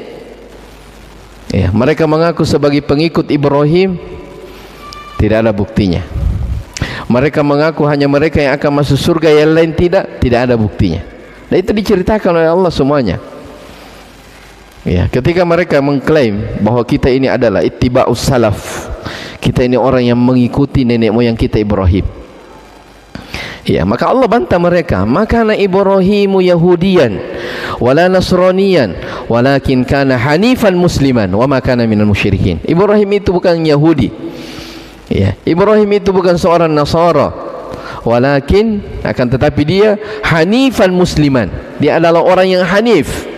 S1: Ya, mereka mengaku sebagai pengikut Ibrahim, tidak ada buktinya. Mereka mengaku hanya mereka yang akan masuk surga, yang lain tidak ada buktinya. Dan itu diceritakan oleh Allah semuanya. Ya, ketika mereka mengklaim bahwa kita ini adalah ittiba'us salaf, kita ini orang yang mengikuti nenek moyang kita Ibrahim. Ya, maka Allah bantah mereka, makana Ibrahimu Yahudiyan wala Nasraniyan walakin kana hanifan musliman wa ma kana minal musyrikin. Ibrahim itu bukan Yahudi. Ya, Ibrahim itu bukan seorang Nasara. Walakin, akan tetapi dia hanifan musliman. Dia adalah orang yang hanif,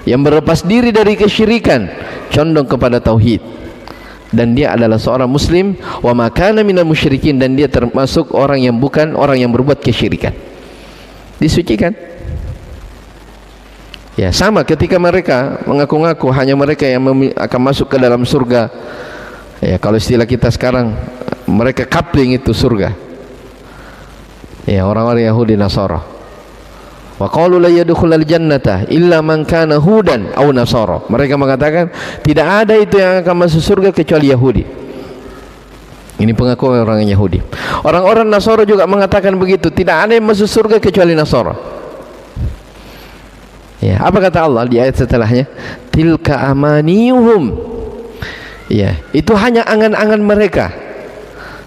S1: yang berlepas diri dari kesyirikan, condong kepada tauhid, dan dia adalah seorang muslim. Wa makana minal musyrikin, dan dia termasuk orang yang bukan orang yang berbuat kesyirikan, disucikan. Ya, sama ketika mereka mengaku-ngaku hanya mereka yang akan masuk ke dalam surga. Ya, kalau istilah kita sekarang, mereka coupling itu surga. Ya, orang-orang Yahudi Nasara. Wa qalu la yadkhulul jannata illa man kana hudan aw nasara. Mereka mengatakan tidak ada itu yang akan masuk surga kecuali Yahudi. Ini pengakuan orang Yahudi. Orang-orang Nasara juga mengatakan begitu, tidak ada yang masuk surga kecuali Nasara. Ya, apa kata Allah di ayat setelahnya? Tilka amaniyuhum. Ya, itu hanya angan-angan mereka.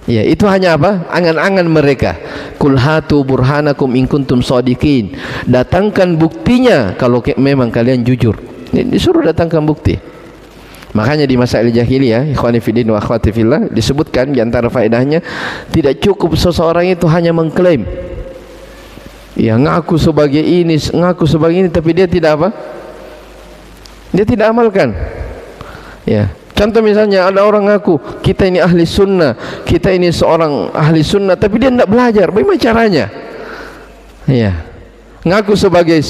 S1: Ya, itu hanya apa? Angan-angan mereka. Kul hatu burhanakum in kuntum shadiqin. Datangkan buktinya kalau memang kalian jujur. Disuruh datangkan bukti. Makanya di masail jahiliyah, ikhwani fiddin wa akhwati fillah, disebutkan di antara faedahnya, tidak cukup seseorang itu hanya mengklaim. Ya, ngaku sebagai ini, tapi dia tidak apa? dia tidak amalkan. Ya, contoh misalnya ada orang ngaku kita ini ahli sunnah, kita ini seorang ahli sunnah, tapi dia tidak belajar. Bagaimana caranya? Ya, ngaku sebagai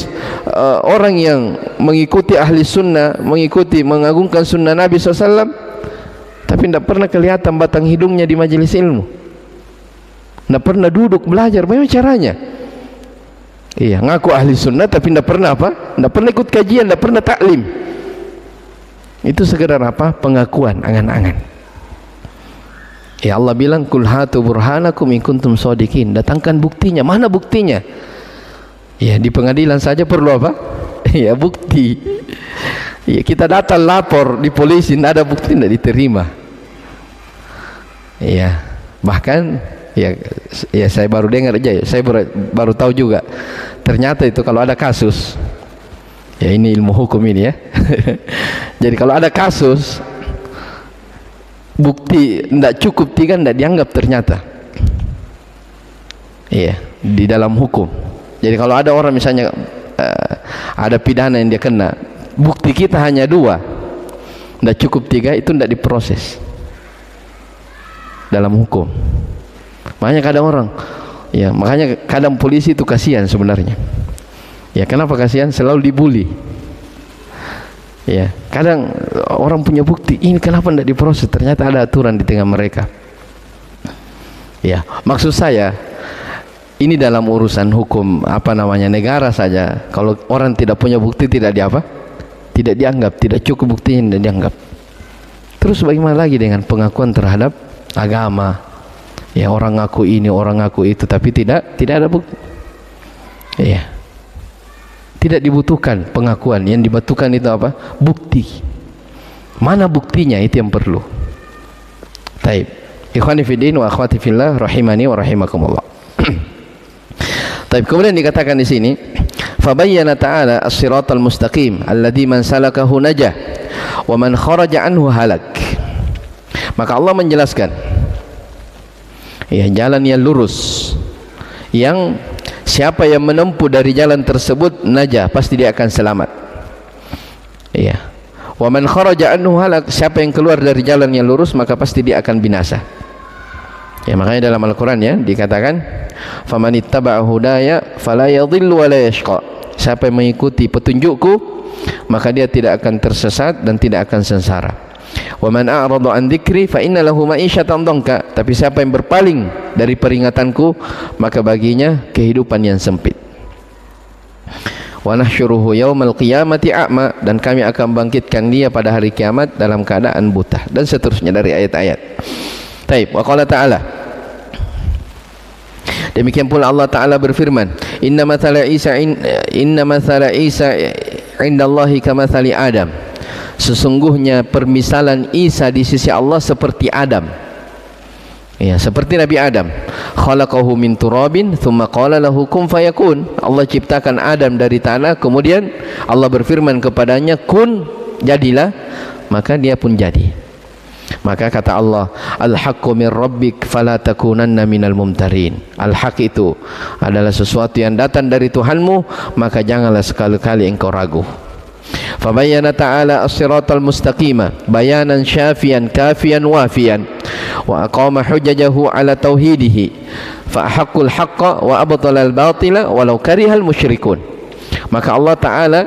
S1: orang yang mengikuti ahli sunnah, mengikuti mengagungkan sunnah Nabi SAW, tapi tidak pernah kelihatan batang hidungnya di majelis ilmu, tidak pernah duduk belajar. Bagaimana caranya? Iya, ngaku ahli sunnah tapi tidak pernah apa? Tidak pernah ikut kajian, tidak pernah taklim. Itu sekedar apa? Pengakuan, angan-angan. Ya, Allah bilang kul hatu burhanakum in kuntum shadiqin. Datangkan buktinya. Mana buktinya? Ya, di pengadilan saja perlu apa? Ya, bukti. Ya, kita datang lapor di polisi, tidak ada bukti, tidak diterima. Ya, bahkan ya saya baru dengar aja, saya baru tahu juga. Ternyata itu kalau ada kasus, ya ini ilmu hukum ini ya. Jadi kalau ada kasus bukti tidak cukup 3, tidak dianggap ternyata. Iya, di dalam hukum. Jadi kalau ada orang misalnya ada pidana yang dia kena, bukti kita hanya 2, tidak cukup 3, itu tidak diproses dalam hukum. Makanya kadang orang, ya makanya kadang polisi itu kasihan sebenarnya. Ya, kenapa kasihan? Selalu dibully. Ya, kadang orang punya bukti, ini kenapa tidak diproses? Ternyata ada aturan di tengah mereka. Ya, maksud saya ini dalam urusan hukum apa namanya negara saja. Kalau orang tidak punya bukti tidak tidak dianggap, tidak cukup buktinya tidak dianggap. Terus bagaimana lagi dengan pengakuan terhadap agama? Ya, orang ngaku ini, orang ngaku itu, tapi tidak ada bukti. Ya, tidak dibutuhkan pengakuan. Yang dibutuhkan itu apa? Bukti. Mana buktinya? Itu yang perlu. Taib. Ikhwani fiddin wa akhwati fillah rahimani wa rahimakumullah. Taib. Kemudian dikatakan di sini, fabayyana ta'ala as-siratal mustaqim alladzi man salakahu najah wa man kharaja anhu halak. Maka Allah menjelaskan, ya, jalan yang lurus, yang siapa yang menempuh dari jalan tersebut najah, pasti dia akan selamat. Ya. Wa man kharaja anhu halak, siapa yang keluar dari jalan yang lurus maka pasti dia akan binasa. Ya, makanya dalam Al-Qur'an ya dikatakan famanittaba'a hudaya fala yadhillu wa la yashqa. Siapa yang mengikuti petunjukku maka dia tidak akan tersesat dan tidak akan sengsara. Wa man a'rada an dzikri fa inna lahu ma'isyatan dhanka. Tapi siapa yang berpaling dari peringatanku maka baginya kehidupan yang sempit. Wa nahsyuruhu yaumal qiyamati a'ma, dan kami akan bangkitkan dia pada hari kiamat dalam keadaan buta, dan seterusnya dari ayat-ayat. Taib. Wa qala ta'ala, demikian pula Allah Ta'ala berfirman, inna mathala Isa indallahi kamathali Adam. Sesungguhnya permisalan Isa di sisi Allah seperti Adam. Ya, seperti Nabi Adam. Khalaqahu min turabin thumma qala lahu kun fayakun. Allah ciptakan Adam dari tanah, kemudian Allah berfirman kepadanya kun, jadilah, maka dia pun jadi. Maka kata Allah, al-haqqu min rabbik fala takunanna minal mumtarin. Al-haq itu adalah sesuatu yang datang dari Tuhanmu, maka janganlah sekali-kali engkau ragu. Fabayyana ta'ala as-siratal mustaqima bayanan syafiyan kafiyan wafiyan wa aqama hujjajahu ala tauhidihi fa haqqul haqqa wa abtalal batila walau karihal musyrikun. Maka Allah Ta'ala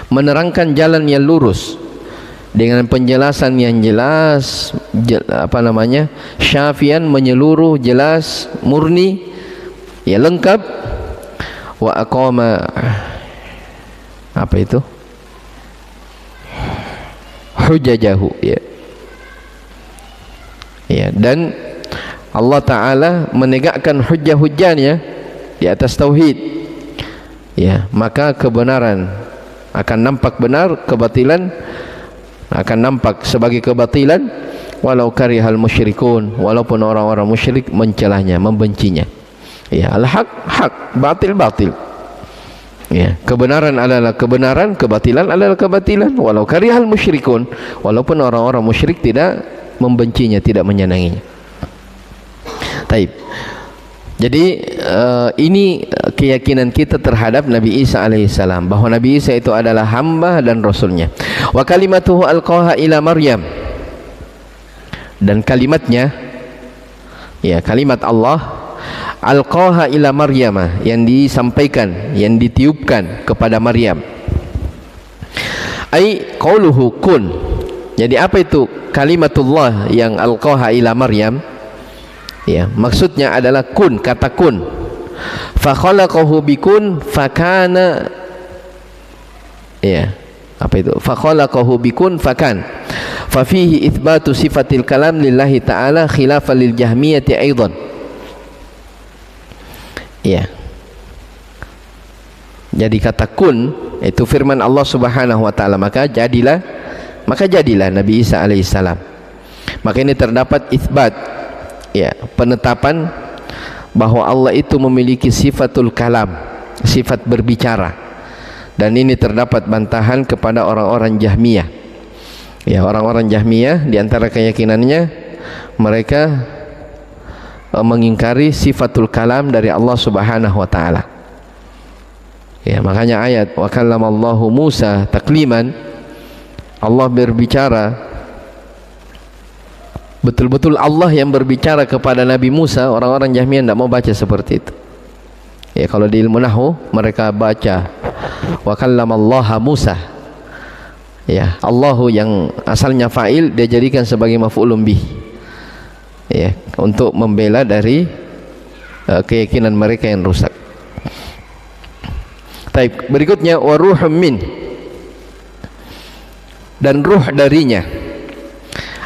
S1: menerangkan jalan yang lurus dengan penjelasan yang jelas, syafian, menyeluruh, jelas, murni, ya lengkap. Wa aqama, apa itu? Hujajahu, ya. Ya, dan Allah Ta'ala menegakkan hujjah-hujjahnya di atas tauhid. Ya, maka kebenaran akan nampak benar, kebatilan akan nampak sebagai kebatilan, walau karihal musyrikun, walaupun orang-orang musyrik mencelahnya, membencinya. Ya, al-haq hak, batil batil. Ya, kebenaran adalah kebenaran, kebatilan adalah kebatilan, walau karihal musyrikun, walaupun orang-orang musyrik tidak membencinya, tidak menyenanginya. Taib. Jadi ini keyakinan kita terhadap Nabi Isa alaihissalam, bahwa Nabi Isa itu adalah hamba dan rasulnya. Wa kalimatuhu alqaha ila Maryam, dan kalimatnya, ya, kalimat Allah alqaha ila Maryam, yang disampaikan, yang ditiupkan kepada Maryam. Ai qauluhu kun. Jadi apa itu kalimatullah yang alqaha ila Maryam? Ya, maksudnya adalah kun, kata kun. Fa khalaqahu bikun fakana. Ya, apa itu? Fa khalaqahu bikun fakan. Fa fihi itsbatu sifatil kalam lillahi ta'ala khilafan lil jahmiyati aidan. Ya. Jadi kata kun itu firman Allah Subhanahu wa taala, maka jadilah Nabi Isa alaihissalam. Maka ini terdapat itsbat, ya, penetapan bahwa Allah itu memiliki sifatul kalam, sifat berbicara. Dan ini terdapat bantahan kepada orang-orang Jahmiyah. Ya, orang-orang Jahmiyah di antara keyakinannya mereka mengingkari sifatul kalam dari Allah Subhanahu wa taala. Ya, makanya ayat wa kallamallahu Musa takliman, Allah berbicara, betul-betul Allah yang berbicara kepada Nabi Musa. Orang-orang Jahmiyah tidak mau baca seperti itu. Ya, kalau di ilmu nahwu mereka baca wa kallamallaha Musa. Ya, Allahu yang asalnya fa'il dia jadikan sebagai maf'ulun bih. Ya, untuk membela dari keyakinan mereka yang rusak. Baik, berikutnya wa ruhum min, dan ruh darinya.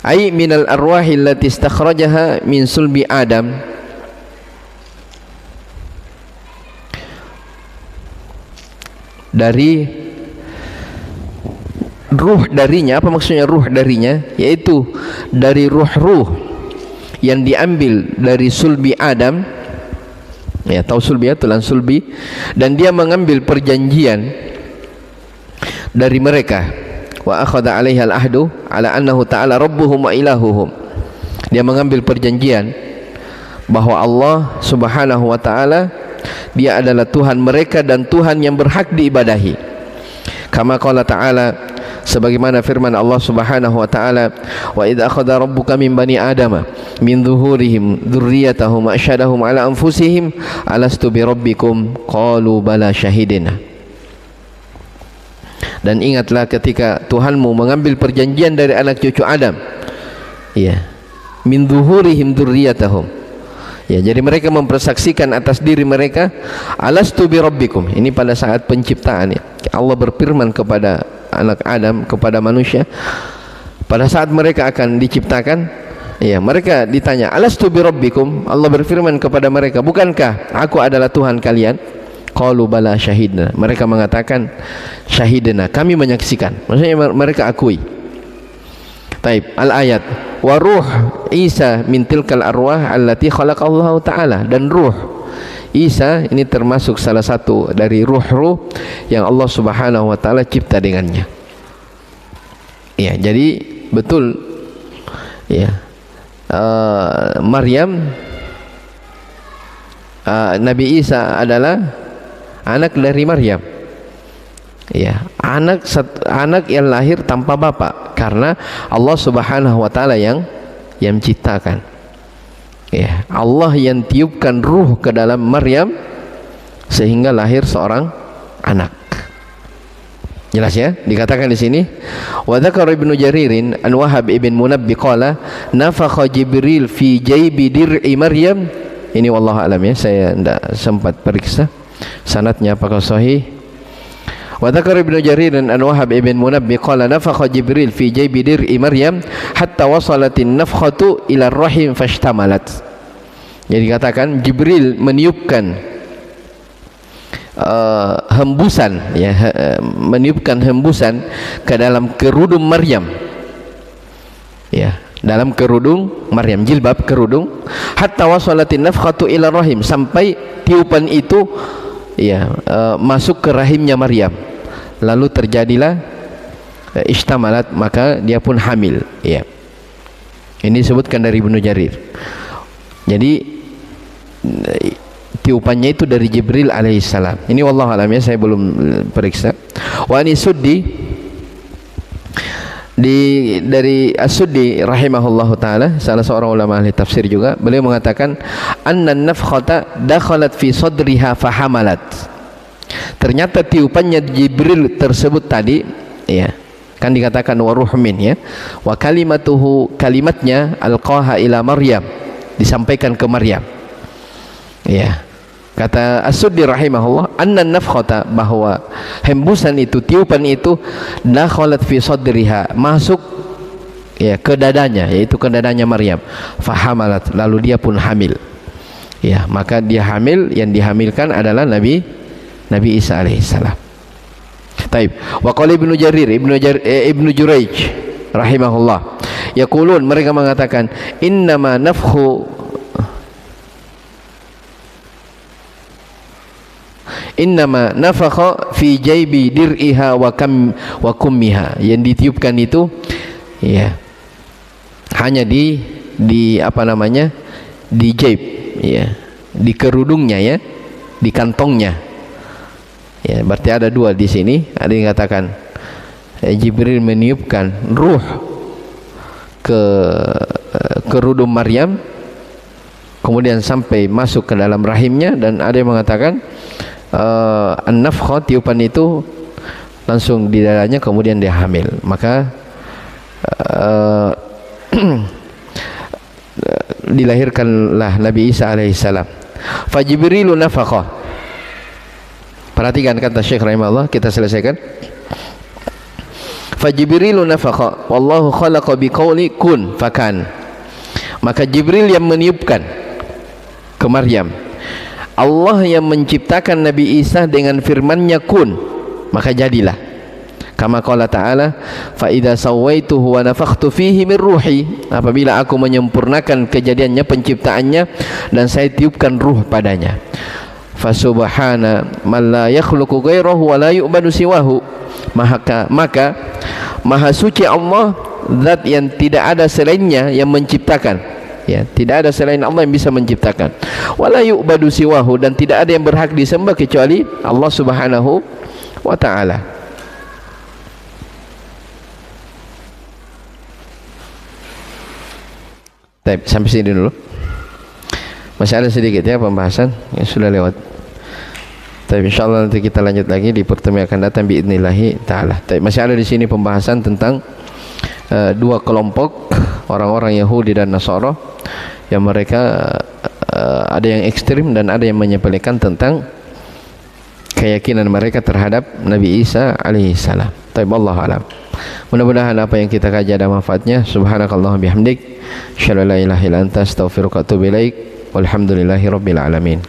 S1: Ai minal arwahi allati istakhrajaha min sulbi Adam, dari ruh darinya. Apa maksudnya ruh darinya? Yaitu dari ruh-ruh yang diambil dari sulbi Adam. Ya, tahu sulbi ya, tulang sulbi. Dan dia mengambil perjanjian dari mereka. Wa akhadha 'alaiha al-ahdu 'ala annahu ta'ala rabbuhum wa ilahuhum. Dia mengambil perjanjian bahwa Allah Subhanahu wa taala dia adalah Tuhan mereka dan Tuhan yang berhak diibadahi. Kama qala ta'ala, sebagaimana firman Allah Subhanahu wa taala, wa idza akhadha rabbuka min bani adama min zuhurihim dzurriyyatahum wa asyhadahum 'ala anfusihim alastu bi rabbikum qalu bala syahidina. Dan ingatlah ketika Tuhanmu mengambil perjanjian dari anak cucu Adam, ya, min zuhurihim dzurriyyatahum, ya, jadi mereka mempersaksikan atas diri mereka, alastu bi rabbikum. Ini pada saat penciptaan, ya. Allah berfirman kepada anak Adam, kepada manusia, pada saat mereka akan diciptakan, ya, mereka ditanya alastu bi rabbikum. Allah berfirman kepada mereka, bukankah aku adalah Tuhan kalian? Qalu bala syahidna. Mereka mengatakan syahidna, kami menyaksikan. Maksudnya mereka akui. Taib, al-ayat wa ruh Isa min tilkal arwah allati khalaqallahu ta'ala. Dan ruh Isa ini termasuk salah satu dari ruh-ruh yang Allah Subhanahu wa taala cipta dengannya. Ya, jadi betul, ya, Maryam, Nabi Isa adalah anak dari Maryam. Ya, anak yang lahir tanpa bapak, karena Allah Subhanahu wa taala yang menciptakan. Ya, Allah yang tiupkan ruh ke dalam Maryam sehingga lahir seorang anak. Jelas ya? Dikatakan di sini, wa dzakara Ibnu Jaririn an Wahab ibn Munabbi qala nafakha Jibril fi jaybi dir'i Maryam. Ini wallahu alam ya, saya tidak sempat periksa sanadnya apakah sahih. Wa dzakara Ibnu Jaririn an Wahab ibn Munabbi qala nafakha Jibril fi jaybi dir'i Maryam hatta wasalatin nafkhatu ila rahim fashtamalat. Jadi dikatakan Jibril meniupkan hembusan, ya, meniupkan hembusan ke dalam kerudung Maryam, ya, dalam kerudung Maryam, jilbab kerudung, hatta wasalatin nafkhatu ila rahim, sampai tiupan itu, ya, masuk ke rahimnya Maryam, lalu terjadilah istamalat, maka dia pun hamil, ya. Ini disebutkan dari Ibnu Jarir. Jadi tiupannya itu dari Jibril alaihissalam. Ini wallahu alam ya, saya belum periksa. Wa ani Suddi, dari As-Suddi rahimahullahu taala, salah seorang ulama ahli tafsir juga, beliau mengatakan anna nafkhata dakhalat fi sadriha fahamalat. Ternyata tiupannya Jibril tersebut tadi, ya, kan dikatakan wa ruhmin, ya, wa kalimatuhu, kalimatnya alqaha ila Maryam, disampaikan ke Maryam, ya. Kata As-Suddi rahimahullah, anna nafkhata, bahwa hembusan itu, tiupan itu, dakhalat fi sadriha, masuk, ya, ke dadanya, yaitu ke dadanya Maryam, fahamalat, lalu dia pun hamil, ya. Maka dia hamil, yang dihamilkan adalah Nabi Isa alaihissalam. Taib. Wa qala Ibnu Jurayj rahimahullah, yaqulun, mereka mengatakan, innama nafakha fi jaybi dir'iha wa kummiha, yang ditiupkan itu, ya, hanya di apa namanya, di jaib, ya, di kerudungnya, ya, di kantongnya, ya. Berarti ada dua di sini. Ada yang katakan Jibril meniupkan ruh ke kerudung Maryam, kemudian sampai masuk ke dalam rahimnya, dan ada yang mengatakan an-nafkhah, tiupan itu langsung di dadanya, kemudian dia hamil. Maka dilahirkanlah Nabi Isa alaihissalam. Fa Jibrilu nafakha. Perhatikan kata Syekh rahimahullah, kita selesaikan. Fa Jibrilu nafakha wallahu khalaqa biqauli kun fakan. Maka Jibril yang meniupkan ke Maryam, Allah yang menciptakan Nabi Isa dengan firman-Nya kun, maka jadilah. Kama qala ta'ala, fa idza sawaituhu wa nafakhtu fihi min ruhi, apabila aku menyempurnakan kejadiannya, penciptaannya, dan saya tiupkan ruh padanya. Fa subhana man la yakhluqu ghairahu wa la yu'badu siwahu, maka maha suci Allah, zat yang tidak ada selainnya yang menciptakan, ya, tidak ada selain Allah yang bisa menciptakan. Wala yu'badu siwahu, dan tidak ada yang berhak disembah kecuali Allah Subhanahu wa ta'ala. Baik, sampai sini dulu. Masih ada sedikit, ya, pembahasan yang sudah lewat. Tapi insyaallah nanti kita lanjut lagi di pertemuan akan datang biidznillah taala. Tapi masih ada di sini pembahasan tentang dua kelompok orang-orang Yahudi dan Nasara, yang mereka ada yang ekstrim dan ada yang menyepelekan tentang keyakinan mereka terhadap Nabi Isa alaihissalam. Taib, wallahu alam. Mudah-mudahan apa yang kita kaji ada manfaatnya. Subhanakallah bihamdik, asyhadu an la ilaha illa anta, astaghfiruka wa atubu ilaik. Walhamdulillahirabbil alamin.